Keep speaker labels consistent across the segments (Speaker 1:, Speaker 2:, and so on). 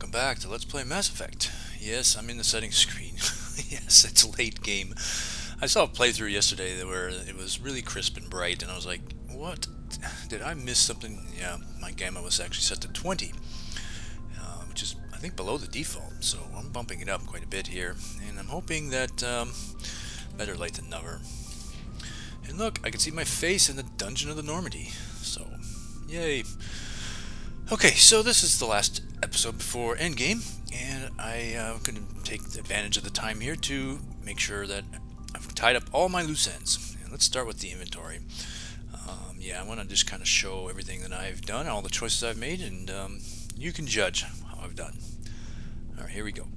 Speaker 1: welcome back to Let's Play Mass Effect. Yes, I'm in the settings screen. Yes, it's late game. I saw a playthrough yesterday where it was really crisp and bright, and I was like, what? Did I miss something? Yeah, my gamma was actually set to 20, which is, I think, below the default, so I'm bumping it up quite a bit here, and I'm hoping that better late than never. And look, I can see my face in the Dungeon of the Normandy, so yay. Okay, so this is the last episode before Endgame, and I'm going to take advantage of the time here to make sure that I've tied up all my loose ends. And let's start with the inventory. Yeah, I want to just kind of show everything that I've done, all the choices I've made, and you can judge how I've done. Alright, here we go.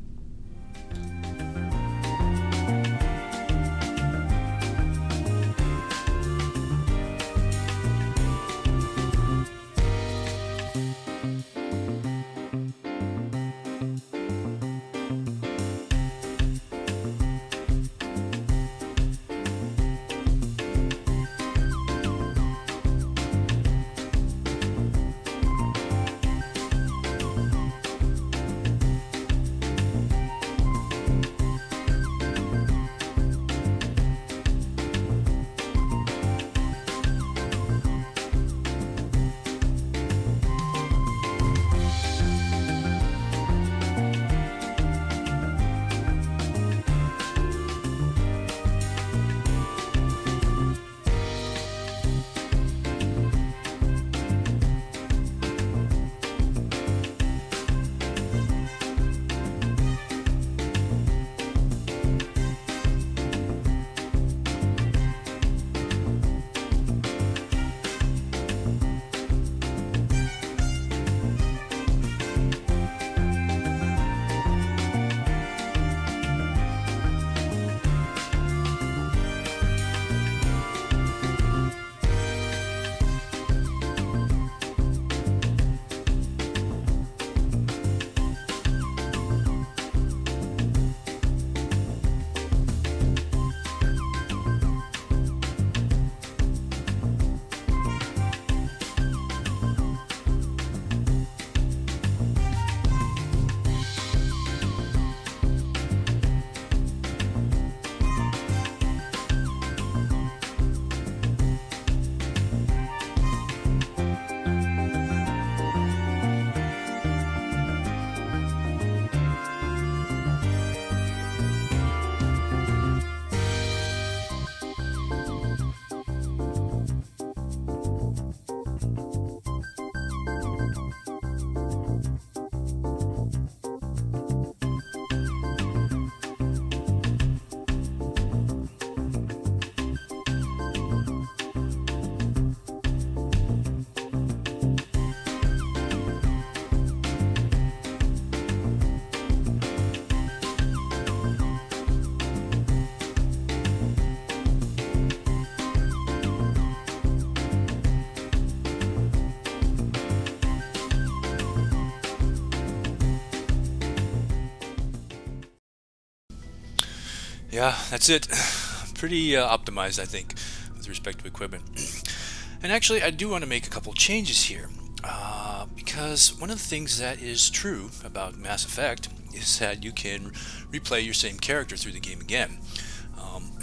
Speaker 1: Yeah, that's it. Pretty optimized, I think, with respect to equipment. And actually, I do want to make a couple changes here. Because one of the things that is true about Mass Effect is that you can replay your same character through the game again.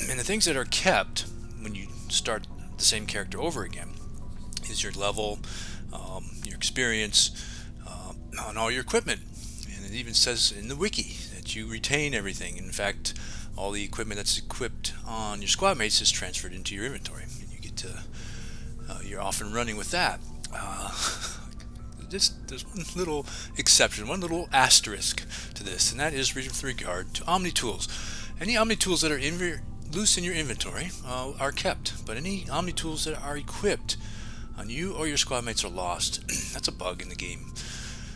Speaker 1: And the things that are kept when you start the same character over again is your level, your experience, and all your equipment. And it even says in the wiki that you retain everything. In fact, all the equipment that's equipped on your squad mates is transferred into your inventory, and you get to you're off and running with that. There's one little exception, one little asterisk to this, and that is with regard to omni-tools. Any omni-tools that are loose in your inventory are kept, but any omni-tools that are equipped on you or your squad mates are lost. That's a bug in the game.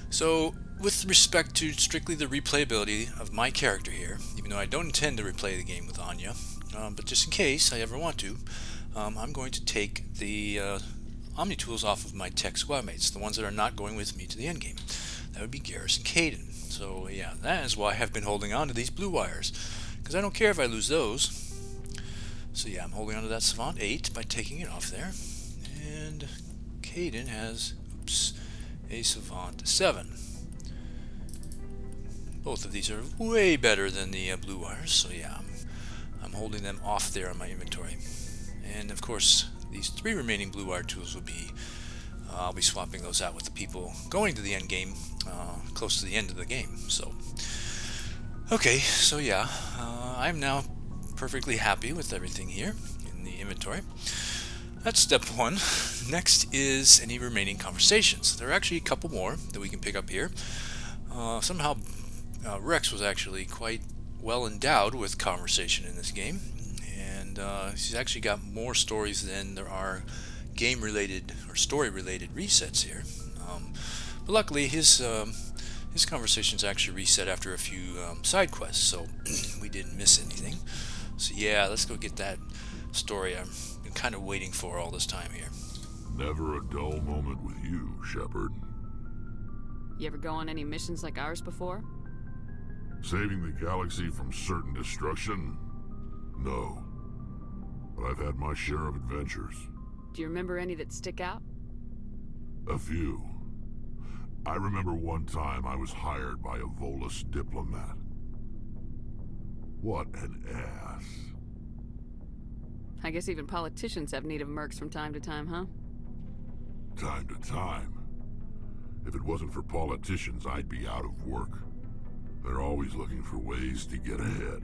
Speaker 1: So with respect to strictly the replayability of my character here, even though I don't intend to replay the game with Anja, but just in case I ever want to, I'm going to take the omni-tools off of my tech squad mates, the ones that are not going with me to the endgame. That would be Garrus and Kaidan. So yeah, that is why I've been holding on to these blue wires, because I don't care if I lose those. So yeah, I'm holding on to that Savant 8 by taking it off there. And Kaidan has, oops, a Savant 7. Both of these are way better than the blue wires, so yeah, I'm holding them off there on my inventory. And of course, these 3 remaining blue wire tools will be, I'll be swapping those out with the people going to the end game, close to the end of the game. So, okay, so yeah, I'm now perfectly happy with everything here in the inventory. That's step 1. Next is any remaining conversations. There are actually a couple more that we can pick up here. Somehow Wrex was actually quite well endowed with conversation in this game, and he's actually got more stories than there are game-related or story-related resets here. But luckily, his conversations actually reset after a few side quests, so we didn't miss anything. So yeah, let's go get that story I've been kind of waiting for all this time here.
Speaker 2: Never a dull moment with you, Shepard.
Speaker 3: You ever go on any missions like ours before?
Speaker 2: Saving the galaxy from certain destruction? No. But I've had my share of adventures.
Speaker 3: Do you remember any that stick out?
Speaker 2: A few. I remember one time I was hired by a Volus diplomat. What an ass.
Speaker 3: I guess even politicians have need of mercs from time to time, huh?
Speaker 2: Time to time. If it wasn't for politicians, I'd be out of work. They're always looking for ways to get ahead.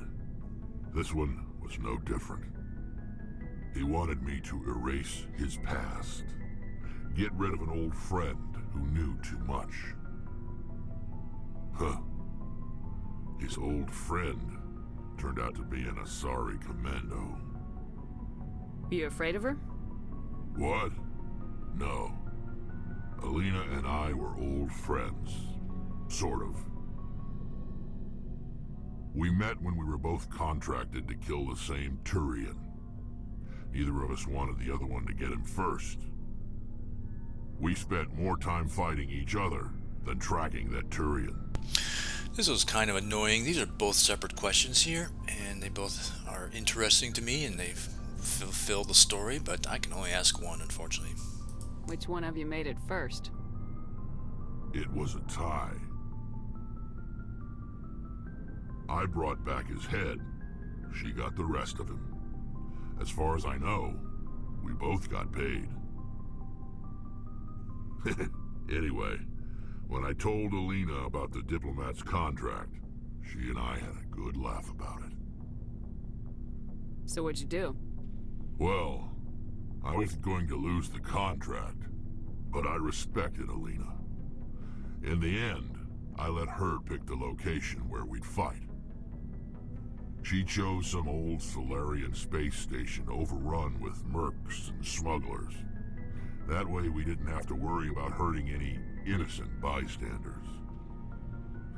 Speaker 2: This one was no different. He wanted me to erase his past. Get rid of an old friend who knew too much. Huh. His old friend turned out to be an Asari commando.
Speaker 3: You afraid of her?
Speaker 2: What? No. Alina and I were old friends. Sort of. We met when we were both contracted to kill the same Turian. Neither of us wanted the other one to get him first. We spent more time fighting each other than tracking that Turian.
Speaker 1: This was kind of annoying. These are both separate questions here, and they both are interesting to me, and they fulfill the story, but I can only ask one, unfortunately.
Speaker 3: Which one of you made it first?
Speaker 2: It was a tie. I brought back his head. She got the rest of him. As far as I know, we both got paid. Anyway, when I told Alina about the diplomat's contract, she and I had a good laugh about it.
Speaker 3: So what'd you do?
Speaker 2: Well, I wasn't going to lose the contract, but I respected Alina. In the end, I let her pick the location where we'd fight. She chose some old Solarian space station overrun with mercs and smugglers. That way we didn't have to worry about hurting any innocent bystanders.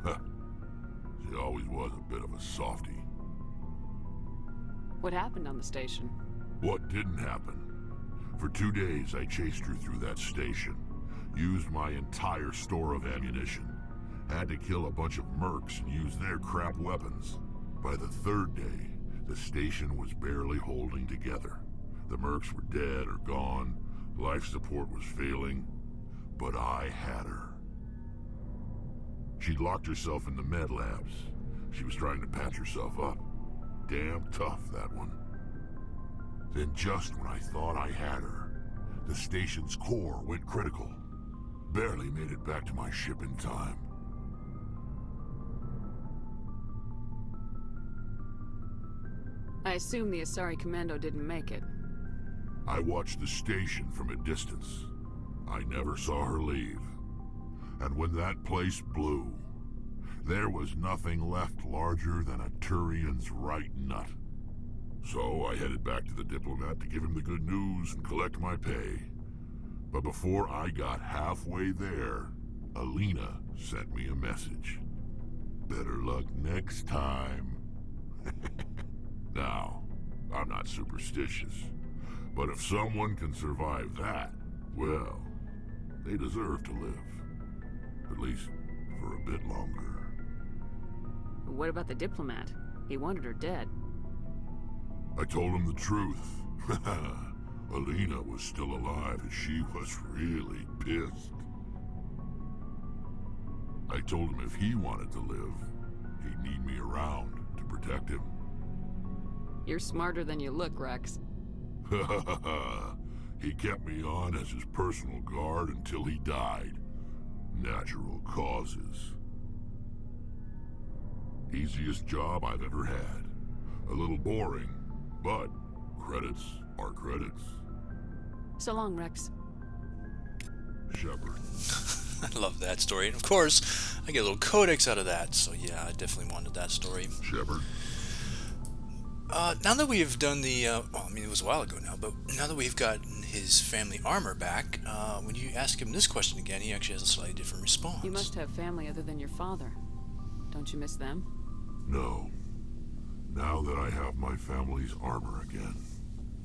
Speaker 2: Huh. She always was a bit of a softie.
Speaker 3: What happened on the station?
Speaker 2: What didn't happen? For 2 days I chased her through that station, used my entire store of ammunition, had to kill a bunch of mercs and use their crap weapons. By the 3rd day, the station was barely holding together. The mercs were dead or gone, life support was failing, but I had her. She'd locked herself in the med labs. She was trying to patch herself up. Damn tough, that one. Then just when I thought I had her, the station's core went critical. Barely made it back to my ship in time.
Speaker 3: I assume the Asari Commando didn't make it.
Speaker 2: I watched the station from a distance. I never saw her leave. And when that place blew, there was nothing left larger than a Turian's right nut. So I headed back to the diplomat to give him the good news and collect my pay. But before I got halfway there, Alina sent me a message. Better luck next time. Now, I'm not superstitious, but if someone can survive that, well, they deserve to live. At least for a bit longer.
Speaker 3: What about the diplomat? He wanted her dead.
Speaker 2: I told him the truth. Alina was still alive and she was really pissed. I told him if he wanted to live, He'd need me around to protect him.
Speaker 3: You're smarter than you look, Wrex.
Speaker 2: He kept me on as his personal guard until he died. Natural causes. Easiest job I've ever had. A little boring, but credits are credits.
Speaker 3: So long, Wrex.
Speaker 2: Shepard.
Speaker 1: I love that story. And of course, I get a little codex out of that. So yeah, I definitely wanted that story.
Speaker 2: Shepard.
Speaker 1: Now that we have done the, well, I mean, it was a while ago now, but now that we've gotten his family armor back, when you ask him this question again, he actually has a slightly different response.
Speaker 3: You must have family other than your father. Don't you miss them?
Speaker 2: No. Now that I have my family's armor again,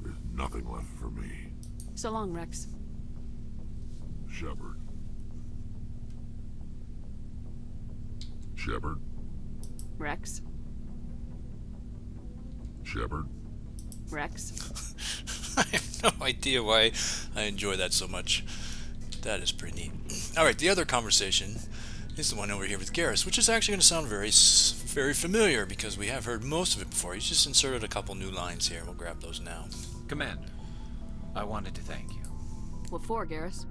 Speaker 2: there's nothing left for me.
Speaker 3: So long, Wrex.
Speaker 2: Shepard. Shepard.
Speaker 3: Wrex.
Speaker 2: Shepard.
Speaker 3: Wrex.
Speaker 1: I have no idea why I enjoy that so much. That is pretty neat. Alright, the other conversation is the one over here with Garrus, which is actually going to sound very familiar because we have heard most of it before. He's just inserted a couple new lines here. We'll grab those now.
Speaker 4: Commander, I wanted to thank you.
Speaker 3: What for, Garrus?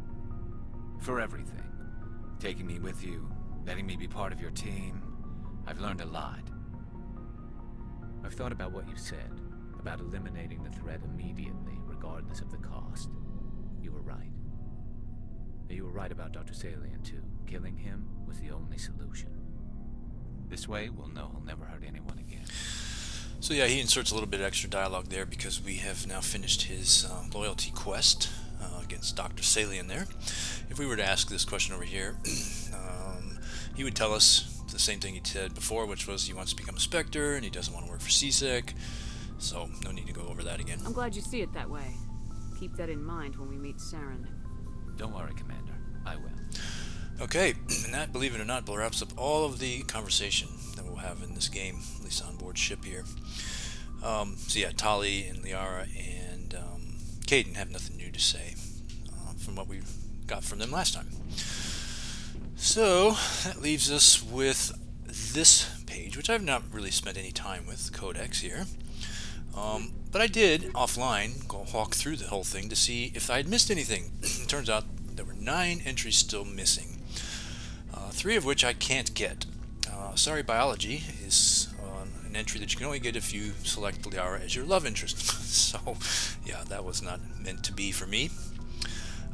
Speaker 4: For everything. Taking me with you, letting me be part of your team. I've learned a lot. I've thought about what you said, about eliminating the threat immediately, regardless of the cost. You were right. You were right about Dr. Salian, too. Killing him was the only solution. This way, we'll know he'll never hurt anyone again.
Speaker 1: So yeah, he inserts a little bit of extra dialogue there because we have now finished his loyalty quest against Dr. Salian there. If we were to ask this question over here, he would tell us the same thing he said before, which was he wants to become a Spectre and he doesn't want to work for CSEC. So no need to go over that again.
Speaker 3: I'm glad you see it that way. Keep that in mind when we meet Saren.
Speaker 4: Don't worry, Commander. I will.
Speaker 1: Okay, and that, believe it or not, wraps up all of the conversation that we'll have in this game, at least on board ship here. So yeah, Tali and Liara and Kaidan have nothing new to say from what we got from them last time. So that leaves us with this page, which I've not really spent any time with, Codex here. But I did, offline, go walk through the whole thing to see if I had missed anything. It turns out there were 9 entries still missing, 3 of which I can't get. Sorry Biology is an entry that you can only get if you select Liara as your love interest. So, yeah, that was not meant to be for me.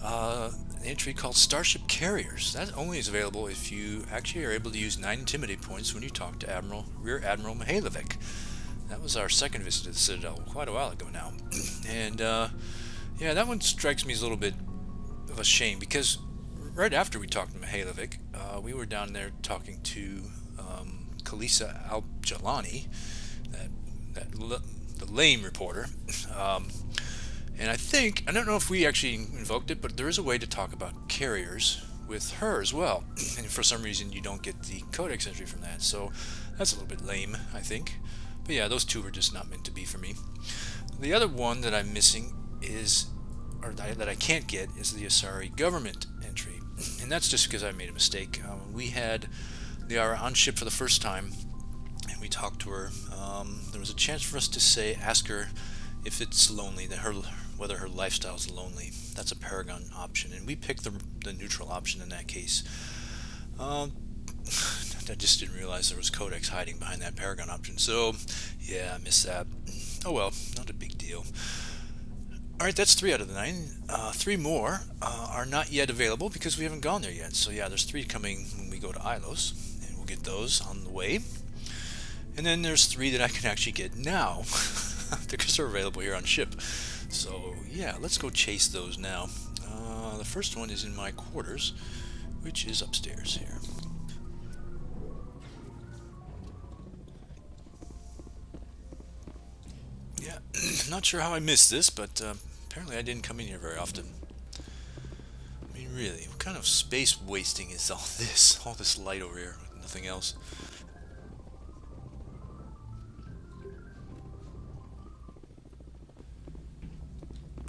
Speaker 1: An entry called Starship Carriers. That only is available if you actually are able to use 9 Intimidate points when you talk to Rear Admiral Mihailovic. That was our second visit to the Citadel quite a while ago now. And, yeah, that one strikes me as a little bit of a shame because right after we talked to Mihailovic, we were down there talking to Kalisa Al-Jalani, the lame reporter. And I don't know if we actually invoked it, but there is a way to talk about carriers with her as well. And for some reason, you don't get the codex entry from that. So that's a little bit lame, I think. But yeah, those 2 were just not meant to be for me. The other one that I'm missing is, or that I can't get, is the Asari government entry. And that's just because I made a mistake. We had Liara on ship for the first time, and we talked to her. There was a chance for us to ask her if it's lonely, whether her lifestyle is lonely. That's a paragon option, and we picked the neutral option in that case. I just didn't realize there was codex hiding behind that paragon option, so yeah, I missed that. Oh well, not a big deal. Alright, that's 3 out of the 9. 3 more are not yet available because we haven't gone there yet. So yeah, there's 3 coming when we go to Ilos, and we'll get those on the way. And then there's 3 that I can actually get now because they're available here on ship. So yeah, let's go chase those now. The first one is in my quarters, which is upstairs here. Yeah, not sure how I missed this, but apparently I didn't come in here very often. I mean, really, what kind of space wasting is all this? All this light over here, nothing else.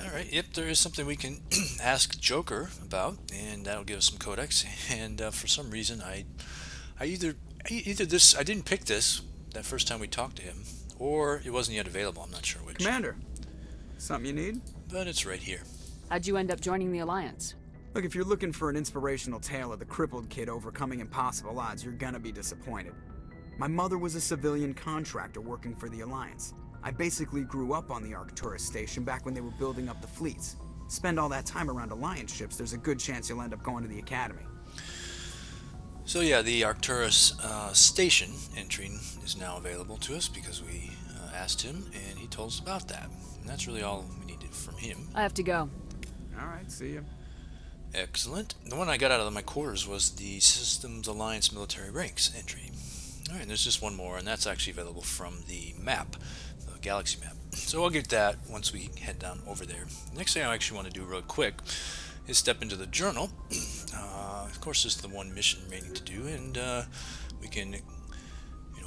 Speaker 1: Alright, yep, there is something we can ask Joker about, and that'll give us some codex. And for some reason, I either Either this, I didn't pick this that first time we talked to him, or it wasn't yet available. I'm not sure which.
Speaker 5: Commander, something you need?
Speaker 1: But it's right here.
Speaker 3: How'd you end up joining the Alliance?
Speaker 5: Look, if you're looking for an inspirational tale of the crippled kid overcoming impossible odds, you're gonna be disappointed. My mother was a civilian contractor working for the Alliance. I basically grew up on the Arcturus station back when they were building up the fleets. Spend all that time around Alliance ships, there's a good chance you'll end up going to the Academy.
Speaker 1: So yeah, the Arcturus station entry is now available to us because we asked him, and he told us about that. And that's really all we needed from him.
Speaker 3: I have to go.
Speaker 5: Alright, see ya.
Speaker 1: Excellent. The one I got out of my quarters was the Systems Alliance Military Ranks entry. Alright, and there's just one more, and that's actually available from the map, the galaxy map. So I'll get that once we head down over there. Next thing I actually want to do real quick is step into the journal. Of course, there's the one mission remaining to do, and we can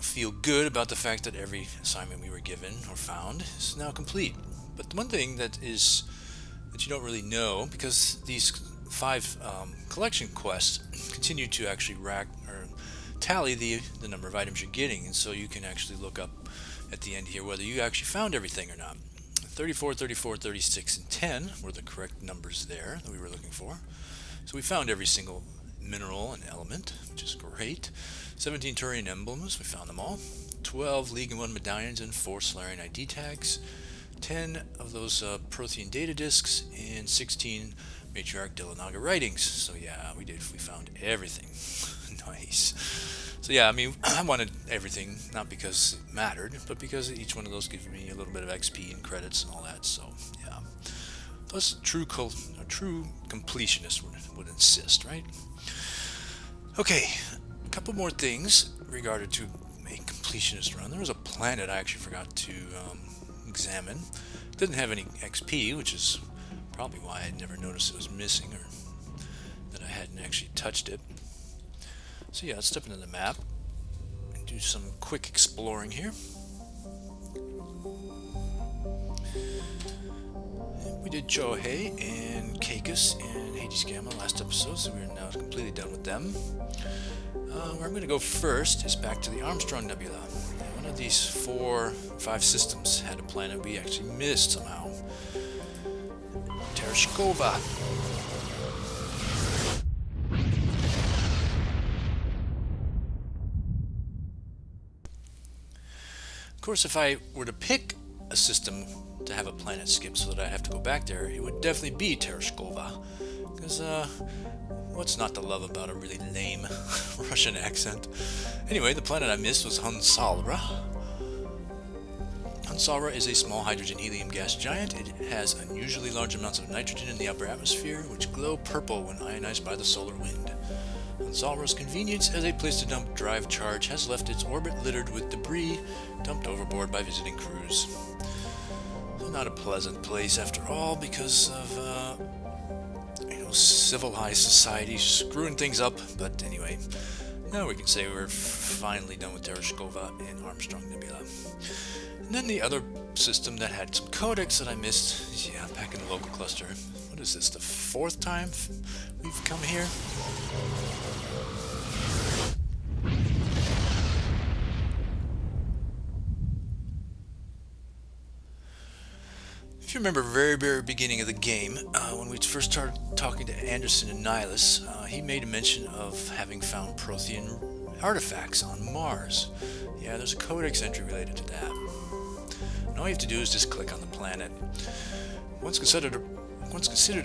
Speaker 1: feel good about the fact that every assignment we were given or found is now complete. But the one thing that you don't really know, because these 5 collection quests continue to actually tally the number of items you're getting, and so you can actually look up at the end here whether you actually found everything or not. 34, 34, 36, and 10 were the correct numbers there that we were looking for. So we found every single mineral and element, which is great. 17 Turian emblems, we found them all. 12 League and 1 medallions and 4 Solarian ID tags. 10 of those Prothean data discs, and 16 Matriarch Delanaga writings. So yeah, we found everything. Nice. So yeah, I mean, I wanted everything, not because it mattered, but because each one of those gives me a little bit of XP and credits and all that. So yeah, thus a true completionist would insist, right? Okay, a couple more things regarding to a completionist run. There was a planet I actually forgot to examine. It didn't have any XP, which is probably why I'd never noticed it was missing, or that I hadn't actually touched it. So yeah, let's step into the map and do some quick exploring here. We did Chohei and Caicus and Hades Gamma last episode, so we're now completely done with them. Where I'm going to go first is back to the Armstrong Nebula. One of these 4 or 5 systems had a planet we actually missed somehow. Tereshkova. Of course, if I were to pick a system to have a planet skip so that I'd have to go back there, it would definitely be Tereshkova. Because, what's not to love about a really lame Russian accent? Anyway, the planet I missed was Hansalra. Hansalra is a small hydrogen-helium gas giant. It has unusually large amounts of nitrogen in the upper atmosphere, which glow purple when ionized by the solar wind. Hansalra's convenience as a place to dump drive charge has left its orbit littered with debris dumped overboard by visiting crews. So not a pleasant place after all, because of civilized society screwing things up. But anyway, now we can say we're finally done with Tereshkova and Armstrong Nebula. And then the other system that had some codex that I missed is, yeah, back in the local cluster. What is this, the 4th time we've come here? If you remember very, very beginning of the game, when we first started talking to Anderson and Ilos, he made a mention of having found Prothean artifacts on Mars. Yeah, there's a codex entry related to that. And all you have to do is just click on the planet. Once considered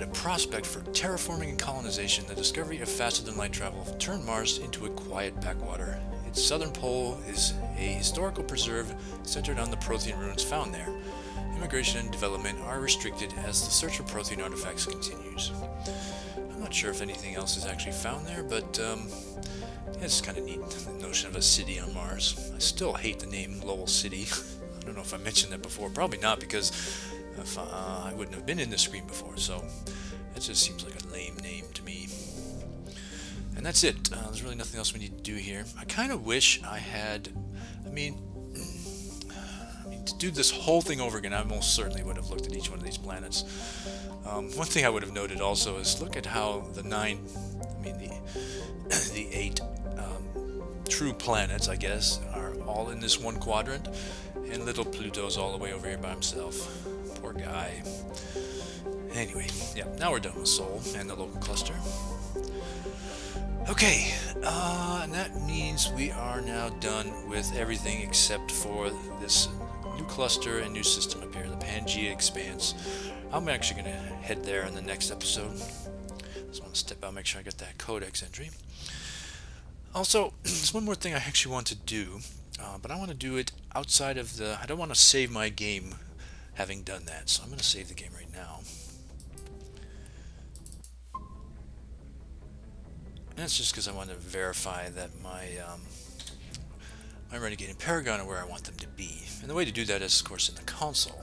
Speaker 1: a prospect for terraforming and colonization, the discovery of faster-than-light travel turned Mars into a quiet backwater. Its southern pole is a historical preserve centered on the Prothean ruins found there. Immigration and development are restricted as the search for Prothean artifacts continues. I'm not sure if anything else is actually found there, but it's kind of neat, the notion of a city on Mars. I still hate the name Lowell City. I don't know if I mentioned that before. Probably not, because I wouldn't have been in this screen before, so it just seems like a lame name to me. And that's it. There's really nothing else we need to do here. I kind of wish I had... to do this whole thing over again, I most certainly would have looked at each one of these planets. One thing I would have noted also is look at how the 8 true planets, I guess, are all in this one quadrant, and little Pluto's all the way over here by himself. Poor guy. Anyway, yeah, now we're done with Sol and the local cluster. Okay, and that means we are now done with everything except for this new cluster and new system up here, the Pangea Expanse. I'm actually going to head there in the next episode. Just want to step out, make sure I get that codex entry. Also, there's one more thing I actually want to do, but I want to do it outside of the... I don't want to save my game having done that, so I'm going to save the game right now. And that's just because I want to verify that my renegade and paragon are where I want them to be. And the way to do that is, of course, in the console.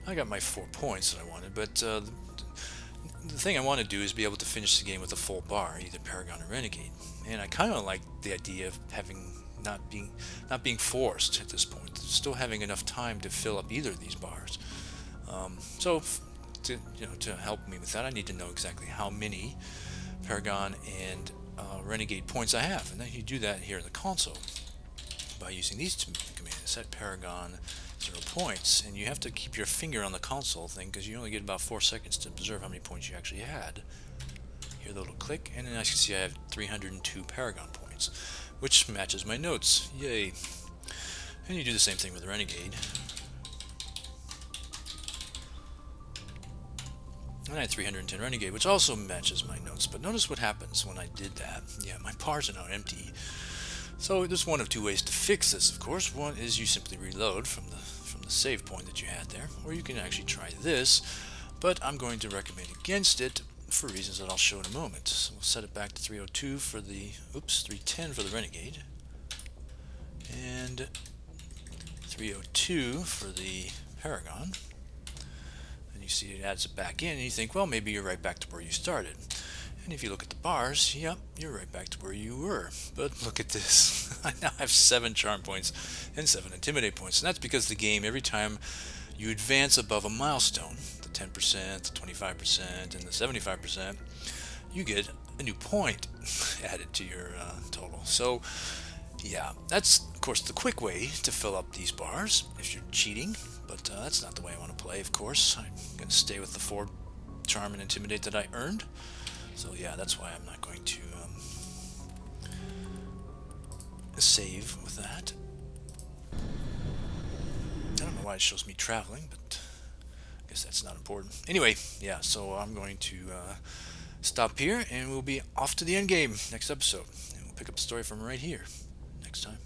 Speaker 1: I got my 4 points that I wanted, but the thing I want to do is be able to finish the game with a full bar, either paragon or renegade. And I kind of like the idea of having not being forced at this point, still having enough time to fill up either of these bars. So to help me with that, I need to know exactly how many paragon and renegade points I have, and then you do that here in the console by using these two commands. Set paragon 0 points, and you have to keep your finger on the console thing because you only get about 4 seconds to observe how many points you actually had. Hear the little click, and then as you can see I have 302 paragon points, which matches my notes. Yay. And you do the same thing with the renegade. And I had 310 renegade, which also matches my notes. But notice what happens when I did that. Yeah, my bars are now empty. So there's one of 2 ways to fix this, of course. One is you simply reload from the save point that you had there, or you can actually try this, but I'm going to recommend against it for reasons that I'll show in a moment. So we'll set it back to 302 for the, 310 for the renegade, and 302 for the paragon. And you see it adds it back in, and you think, well, maybe you're right back to where you started. And if you look at the bars, yep, you're right back to where you were. But look at this. I now have 7 charm points and 7 intimidate points. And that's because the game, every time you advance above a milestone, the 10%, the 25%, and the 75%, you get a new point added to your total. So, yeah, that's, of course, the quick way to fill up these bars if you're cheating. But that's not the way I want to play, of course. I'm going to stay with the 4 charm and intimidate that I earned. So yeah, that's why I'm not going to save with that. I don't know why it shows me traveling, but I guess that's not important. Anyway, yeah, so I'm going to stop here, and we'll be off to the end game next episode. And we'll pick up the story from right here next time.